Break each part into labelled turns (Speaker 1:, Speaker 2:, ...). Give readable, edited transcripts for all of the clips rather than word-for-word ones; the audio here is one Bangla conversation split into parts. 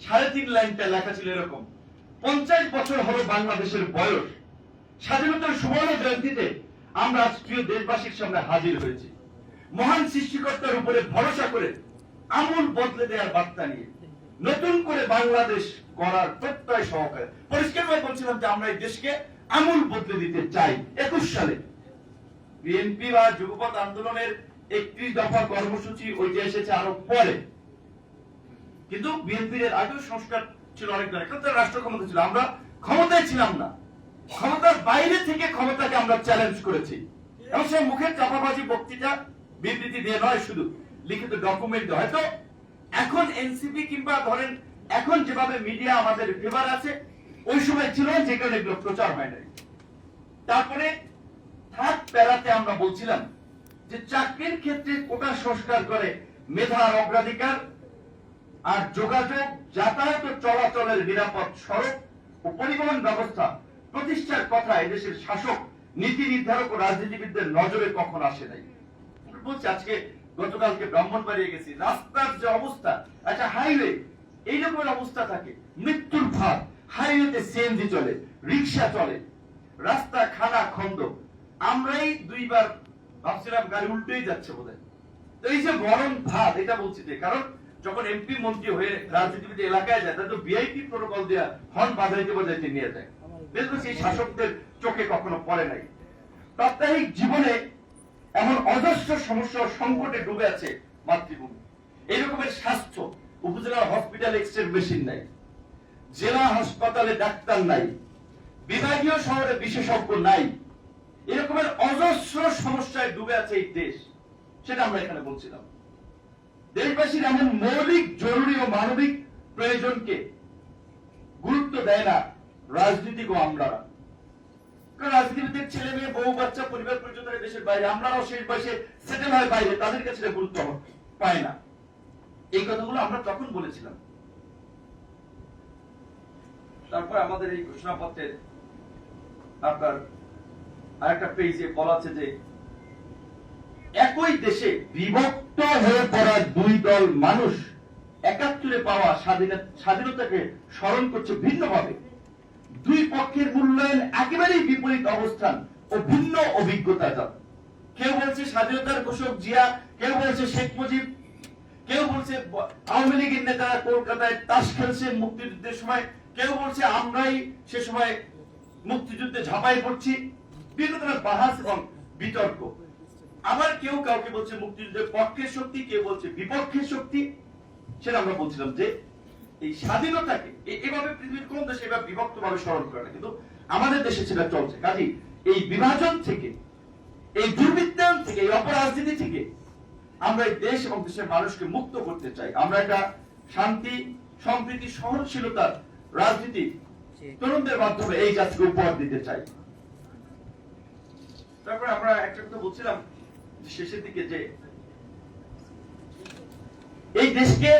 Speaker 1: 3.5 লাইনটা লেখা ছিল এরকম: 50 বছর হলো বাংলাদেশের বয়স, স্বাধীনতার সুবর্ণ জয়ন্তীতে আমরা আজ প্রিয় দেশবাসীর সামনে হাজির হয়েছি মহান সৃষ্টিকর্তার উপরে ভরসা করে, আমূল বদলে দেওয়ার বার্তা নিয়ে, নতুন করে বাংলাদেশ গড়ার প্রত্যয় সহকারে। পরিষ্কারভাবে বলছিলাম যে আমরা এই দেশকে আমূল বদলে দিতে চাই। 21 সালে বিএনপি বা যুগপৎ আন্দোলনের 31 দফা কর্মসূচি ওইটা এসেছে আরো পরে, কিন্তু বিএনপির আগেও সংস্কার ছিল অনেক ধরনের, কিন্তু রাষ্ট্র ক্ষমতা ছিল, আমরা ক্ষমতায় ছিলাম না। ক্ষমতার বাইরে থেকে ক্ষমতাকে আমরা চ্যালেঞ্জ করেছি, এবং সেই মুখের চাপাবাজি বক্তৃতা বিবৃতি দিয়ে নয়, শুধু লিখিত ডকুমেন্ট। হয়তো এখন এনসিপি কিংবা ধরেন এখন যেভাবে মিডিয়া আমাদের ফেভার আছে, ওই সময় ছিল যে কারণে এগুলো প্রচার হয় নাই। তারপরে থার্ড প্যারাতে আমরা বলছিলাম যে চাকরির ক্ষেত্রে কোটা সংস্কার করে মেধার অগ্রাধিকার আর যোগাযোগ, যাতায়াত ও চলাচলের নিরাপদ সড়ক ও পরিবহন ব্যবস্থা প্রতিষ্ঠার কথা এদেশের শাসক, নীতি নির্ধারক ও রাজনীতিবিদদের নজরে কখন আসে নাই। বলছি আজকে গতকালকে ব্রাহ্মণবাড়িয়া গেছি, রাস্তার যে অবস্থা, একটা হাইওয়ে এইরকমের অবস্থা থাকে, মৃত্যুর ভাত। হাইওয়েতে সিএনজি চলে, রিক্সা চলে, রাস্তা খানা খন্দ। আমরাই 2 বার ভাবছিলাম গাড়ি উল্টেই যাচ্ছে বোধহয়। তো এই যে মরণ ভাত, এটা বলছি যে কারণ যখন এমপি মন্ত্রী হয়ে রাজনীতিবিদ এলাকায় যায়, তাদের তো ভিআইপি প্রোটোকল দেওয়া হর্ন বাজাইতে বাজাইতে নিয়ে যায়। দেখবেন সেই শাসকদের চোখে কখনো পড়ে নাই। প্রাত্যহিক জীবনে এমন অজস্র সমস্যা সংকটে ডুবে আছে মাতৃভূমি। এইরকমের স্বাস্থ্য, উপজেলা হসপিটাল এক্সরে মেশিন নাই, জেলা হাসপাতালে ডাক্তার নাই, বিভাগীয় শহরে বিশেষজ্ঞ নাই, এরকমের অজস্র সমস্যায় ডুবে আছে এই দেশ। সেটা আমরা এখানে বলছিলাম। দেশবাসীর এমন মৌলিক, জরুরি ও মানবিক প্রয়োজনকে গুরুত্ব দেয় না রাজনীতিক ও আমরা। কারণ রাজনীতিবিদের ছেলে মেয়ে, বউ বাচ্চা, পরিবার পরিজন দেশের বাইরে, আমরাও শেষ বয়সে সেটেল হয় বাইরে, তাদের কাছে গুরুত্ব পায় না। এই কথাগুলো আমরা তখন বলেছিলাম। তারপর আমাদের এই ঘোষণাপত্রের আপনার আরেকটা পেজে বলা আছে যে একই দেশে বিভক্ত হয়ে পড়া 2 দল মানুষ 71-এ পাওয়া স্বাধীনতাকে স্মরণ করছে ভিন্নভাবে। 2 পক্ষের মূল্যায়ন একেবারেই বিপরীত অবস্থান ও ভিন্ন অভিজ্ঞতা। কেউ বলছে স্বাধীনতার ঘোষক জিয়া, কেউ বলছে শেখ মুজিব, কেউ বলছে আওয়ামী লীগের নেতারা কলকাতায় তাস খেলছে মুক্তিযুদ্ধের সময়, কেউ বলছে আমরাই সে সময় মুক্তিযুদ্ধে ঝাঁপাই পড়ছি। বিভিন্ন ধরনের বাহাস এবং বিতর্ক। আবার কেউ কাউকে বলছে মুক্তিযুদ্ধের পক্ষের শক্তি, কেউ বলছে বিপক্ষের শক্তি। সেটা আমরা বলছিলাম যে এই স্বাধীনতাকে এভাবে পৃথিবীর কোন দেশে এভাবে বিভক্ত ভাবে স্মরণ করে না, কিন্তু আমাদের দেশে সেটা চলছে। কাজেই এই বিভাজন থেকে, এই দুর্বৃত্তায়ন থেকে, এই অপরাজনীতি থেকে আমরা এই দেশ এবং দেশের মানুষকে মুক্ত করতে চাই। আমরা একটা শান্তি, সম্প্রীতি, সহনশীলতার রাজনীতি তরুণদের মাধ্যমে এই জাতিকে উপহার দিতে চাই। তারপরে আমরা একটা কথা বলছিলাম শেষের দিকে যে এই দেশকে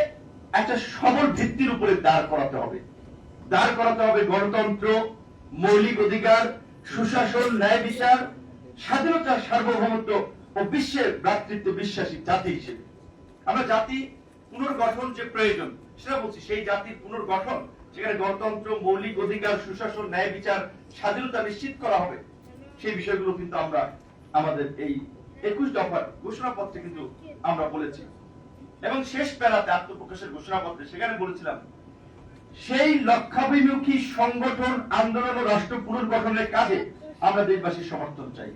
Speaker 1: একটা সবল ভিত্তির উপরে দাঁড় করাতে হবে। দাঁড় করাতে হবে গণতন্ত্র, মৌলিক অধিকার, সুশাসন, ন্যায় বিচার, স্বাধীনতা, সার্বভৌমত্ব ও বিশ্বের ভ্রাতৃত্ব বিশ্বাসী জাতি হিসেবে। আমরা জাতি পুনর্গঠন যে প্রয়োজন সেটা বলছি, সেই জাতির পুনর্গঠন, সেখানে গণতন্ত্র, মৌলিক অধিকার, সুশাসন, ন্যায় বিচার, স্বাধীনতা নিশ্চিত করা হবে। সেই বিষয়গুলো কিন্তু আমরা আমাদের এই 21 দফার ঘোষণাপত্রে কিন্তু আমরা বলেছি। এবং শেষ প্যারাতে আত্মপ্রকাশের ঘোষণাপত্রে সেখানে বলেছিলাম সেই লক্ষ্যাভিমুখী সংগঠন, আন্দোলন ও রাষ্ট্র পুনর্গঠনের কাজে আমরা দেশবাসীর সমর্থন চাই।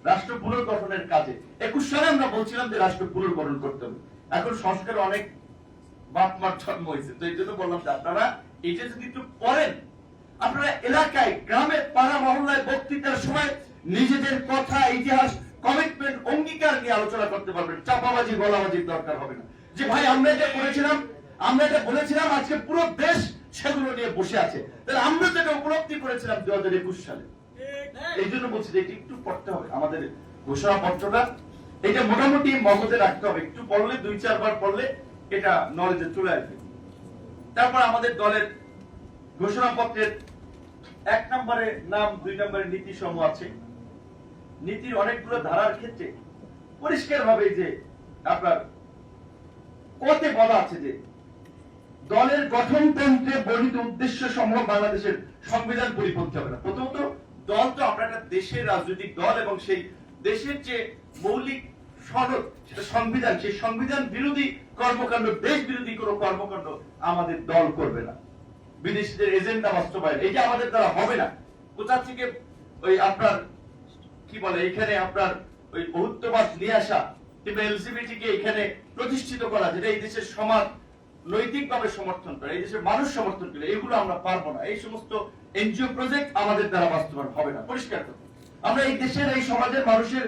Speaker 1: রাষ্ট্র পুনর্গঠনের কাজে 21 সালে আমরা বলছিলাম যে রাষ্ট্র পুনর্গঠন করতে হবে। এখন সংস্কার অনেক বাপমার জন্ম হয়েছে, তো এই জন্য বললাম যে আপনারা এটা যদি একটু পড়েন, আপনারা এলাকায়, গ্রামে, পাড়া মহল্লায় বক্তৃতার সময় নিজেদের কথা, ইতিহাস, কমিটমেন্ট, অঙ্গীকার নিয়ে আলোচনা করতে পারবেন। চাপাবাজি, গলাবাজির দরকার হবে না যে ভাই আমরা এটা করেছিলাম, আমরা এটা বলেছিলাম, আজকে পুরো দেশ সেগুলো নিয়ে বসে আছে। তাহলে আমরা যেটা উপলব্ধি করেছিলাম 2021 সালে, এই জন্য বলছি যে একটু পড়তে হবে আমাদের ঘোষণাপত্রটা। এটা মোটামুটি মগজে রাখতে হবে, একটু পড়লে, 2-4 বার পড়লে এটা নলেজে চলে আসবে। তারপর আমাদের দলের ঘোষণাপত্রের 1 নম্বরে নাম, 2 নম্বরে নীতি সমূহ আছে। নীতির অনেকগুলো ধারার ক্ষেত্রে পরিষ্কার ভাবে যে আপনার কতে বলা আছে যে দলের গঠনতন্ত্রে বর্ণিত উদ্দেশ্য সমূহ বাংলাদেশের সংবিধান পরিপন্থী হবে না। প্রথমত দল তো আমরা একটা দেশের রাজনৈতিক দল এবং সেই দেশের যে মৌলিক সনদ সেটা সংবিধান, সেই সংবিধান বিরোধী কর্মকাণ্ড, দেশ বিরোধী কোনো কর্মকাণ্ড আমাদের দল করবে না। বিদেশিদের এজেন্ডা বাস্তবায়ন এটা আমাদের দ্বারা হবে না। কোথা থেকে ওই আপনার কি বলে এখানে আপনার ওই বহুত্ববাদ নিয়ে আসা কিংবা এলজিবিটি কে এখানে প্রতিষ্ঠিত করা, যেটা এই দেশের সমাজ নৈতিকভাবে সমর্থন করে, এই দেশের মানুষ সমর্থন করে, এগুলো আমরা পারবো না। এই সমস্ত এনজিও প্রজেক্ট আমাদের দ্বারা বাস্তবায়ন হবে না। পরিষ্কার কথা, আমরা এই দেশের এই সমাজের মানুষের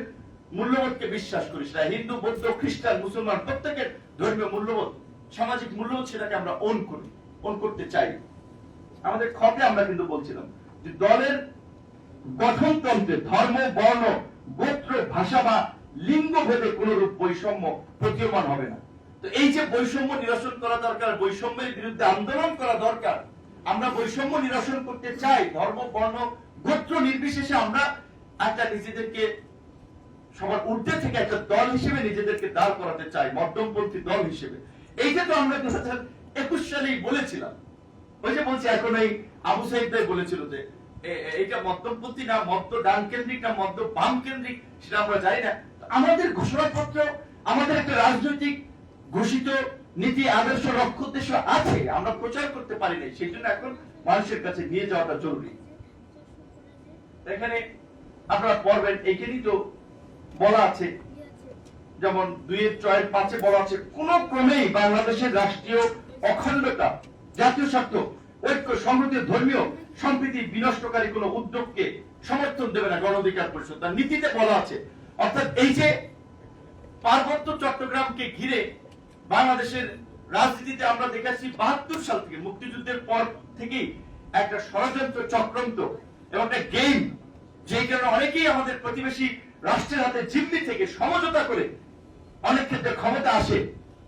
Speaker 1: মূল্যবোধকে বিশ্বাস করি। সেটা হিন্দু, বৌদ্ধ, খ্রিস্টান, মুসলমান, প্রত্যেকের ধর্মীয় মূল্যবোধ, সামাজিক মূল্যবোধ, সেটাকে আমরা ওন করি, ওন করতে চাই। আমাদের খতে আমরা কিন্তু বলছিলাম যে দলের গঠনতন্ত্রে ধর্ম, বর্ণ, গোত্র, ভাষা বা লিঙ্গ ভেদে কোনরূপ বৈষম্য প্রতীয়মান হবে না। তো এই যে বৈষম্য নিরসন করা দরকার, বৈষম্যের বিরুদ্ধে আন্দোলন করা দরকার, আমরা বৈষম্য নিরসন করতে চাই। ধর্ম, বর্ণ, গোত্র নির্বিশেষে আমরা একটা নিজেদেরকে সবার ঊর্ধ্বে থেকে একটা দল হিসেবে নিজেদেরকে দাঁড় করাতে চাই, মধ্যমপন্থী দল হিসেবে। এইটা তো আমরা 2021 সালেই বলেছিলাম। ওই যে বলছি এখন এই আবু সাইদ ভাই বলেছিল যে এটা মধ্যপন্থী না, মধ্য ডান কেন্দ্রিক না, মধ্য বাম কেন্দ্রিক, সেটা আমরা জানি না। আমাদের ঘোষণাপত্র, আমাদের একটা রাজনৈতিক ঘোষিত নীতি, আদর্শ, লক্ষ্য, উদ্দেশ্য আছে, আমরা প্রচার করতে পারি নাই। সেই জন্য এখন মানুষের কাছে নিয়ে যাওয়াটা জরুরি। এখানে আপনারা পড়বেন, এইখানেই তো বলা আছে, যেমন 2-6-5 বলা আছে, কোন ক্রমেই বাংলাদেশের রাষ্ট্রীয় অখণ্ডতা, জাতীয় স্বার্থ, ঐক্য, সংহতি, ধর্মীয় সম্প্রীতি বিনষ্টকারী কোন উদ্যোগকে সমর্থন দেবে না গণ অধিকার পরিষদ। তার নীতিতে বলা আছে। অর্থাৎ এই যে পার্বত্য চট্টগ্রামকে ঘিরে বাংলাদেশের রাজনীতিতে আমরা দেখেছি 72 সাল থেকে, মুক্তিযুদ্ধের পর থেকেই একটা ষড়যন্ত্র, চক্রান্ত এবং একটা গেম, যে কারণে অনেকেই আমাদের প্রতিবেশী রাষ্ট্রের হাতে জিম্মি থেকে সমঝোতা করে অনেক ক্ষেত্রে ক্ষমতা আসে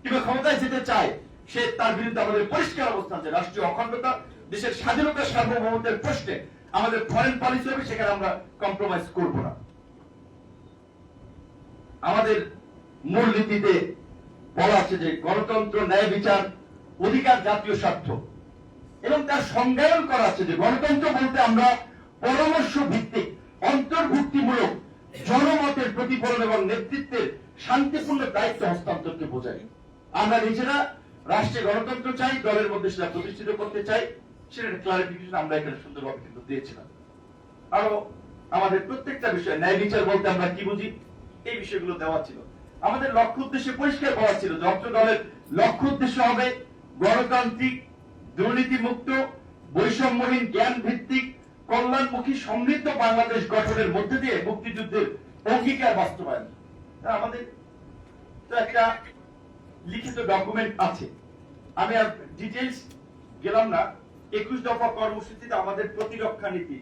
Speaker 1: কিংবা ক্ষমতায় যেতে চায়, সে তার বিরুদ্ধে আমাদের পরিষ্কার অবস্থান যে রাষ্ট্রীয় অখণ্ডতা, দেশের স্বাধীনতা, সার্বভৌমত্বের প্রশ্নে আমাদের ফরেন পলিসি হবে, সেখানে আমরা কম্প্রোমাইজ করব না। আমাদের মূলনীতিতে বলা আছে যে গণতন্ত্র, ন্যায় বিচার, অধিকার, জাতীয় স্বার্থ, এবং তার সংজ্ঞায়ন করা আছে যে গণতন্ত্র বলতে আমরা পরামর্শ ভিত্তিক, অন্তর্ভুক্তিমূলক, জনমতের প্রতিফলন এবং নেতৃত্বের শান্তিপূর্ণ দায়িত্ব হস্তান্তরকে বোঝাই। আমরা নিজেরা রাষ্ট্রে গণতন্ত্র চাই, দলের মধ্যে সেটা প্রতিষ্ঠিত করতে চাই, সেটা ক্লারিফিকেশন আমরা এখানে সুন্দরভাবে কিন্তু দিয়েছিলাম। আরো আমাদের প্রত্যেকটা বিষয়, ন্যায় বিচার বলতে আমরা কি বুঝি, এই বিষয়গুলো দেওয়া ছিল। আমাদের লক্ষ্য উদ্দেশ্যে পরিষ্কার বলা ছিল যে অত্র দলের লক্ষ্য উদ্দেশ্য হবে গণতান্ত্রিক, দুর্নীতিমুক্ত, বৈষম্যহীন, জ্ঞান ভিত্তিক, কল্যাণমুখী, সমৃদ্ধ বাংলাদেশ গঠনের মধ্যে দিয়ে মুক্তিযুদ্ধের অঙ্গীকার বাস্তবায়ন। আমাদের তো একটা লিখিত ডকুমেন্ট আছে, আমি আর ডিটেইলস গেলাম না। 21 দফা কর্মসূচিতে আমাদের প্রতিরক্ষা নীতি,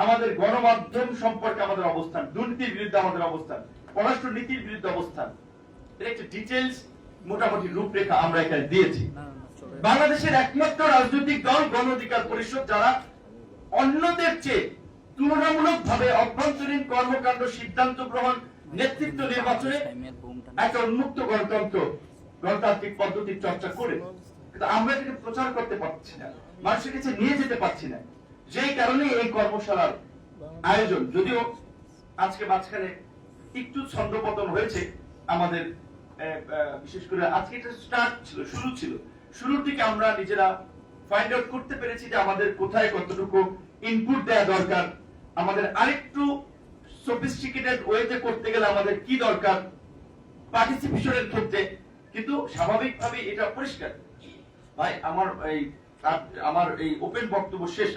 Speaker 1: আমাদের গণমাধ্যম সম্পর্কে আমাদের অবস্থান, দুর্নীতির বিরুদ্ধে আমাদের অবস্থান, পররাষ্ট্র নীতির বিরুদ্ধে অবস্থান, এর একটা ডিটেইলস মোটামুটি রূপরেখা আমরা এখানে দিয়েছি। বাংলাদেশের একমাত্র রাজনৈতিক দল গণ অধিকার পরিষদ, যারা অন্যদের চেয়ে তুলনামূলকভাবে অভ্যন্তরীণ কর্মকাণ্ড, সিদ্ধান্ত গ্রহণ, নেতৃত্ব নির্বাচনে একটা উন্মুক্ত গণতন্ত্র, গণতান্ত্রিক পদ্ধতির চর্চা করে, কিন্তু আমরা এটাকে প্রচার করতে পারছি না, মানুষের কাছে নিয়ে যেতে পারছি না। যেই কারণে এই কর্মশালার আয়োজন, যদিও আজকে মাঝখানে একটু ছন্দপতন হয়েছে আমাদের, বিশেষ করে আজকে এটা স্টার্ট ছিল, শুরু ছিল, শুরুর দিকে আমরা নিজেরা ফাইন্ড আউট করতে পেরেছি যে আমাদের কোথায় কতটুকু ইনপুট দেওয়া দরকার, আমাদের আরেকটু সফিস্টিকেটেড ওয়েতে করতে গেলে আমাদের কি দরকার পার্টিসিপেশনের ক্ষেত্রে। কিন্তু স্বাভাবিকভাবে এটা পরিষ্কার। ভাই আমার এই ওপেন বক্তব্য শেষ।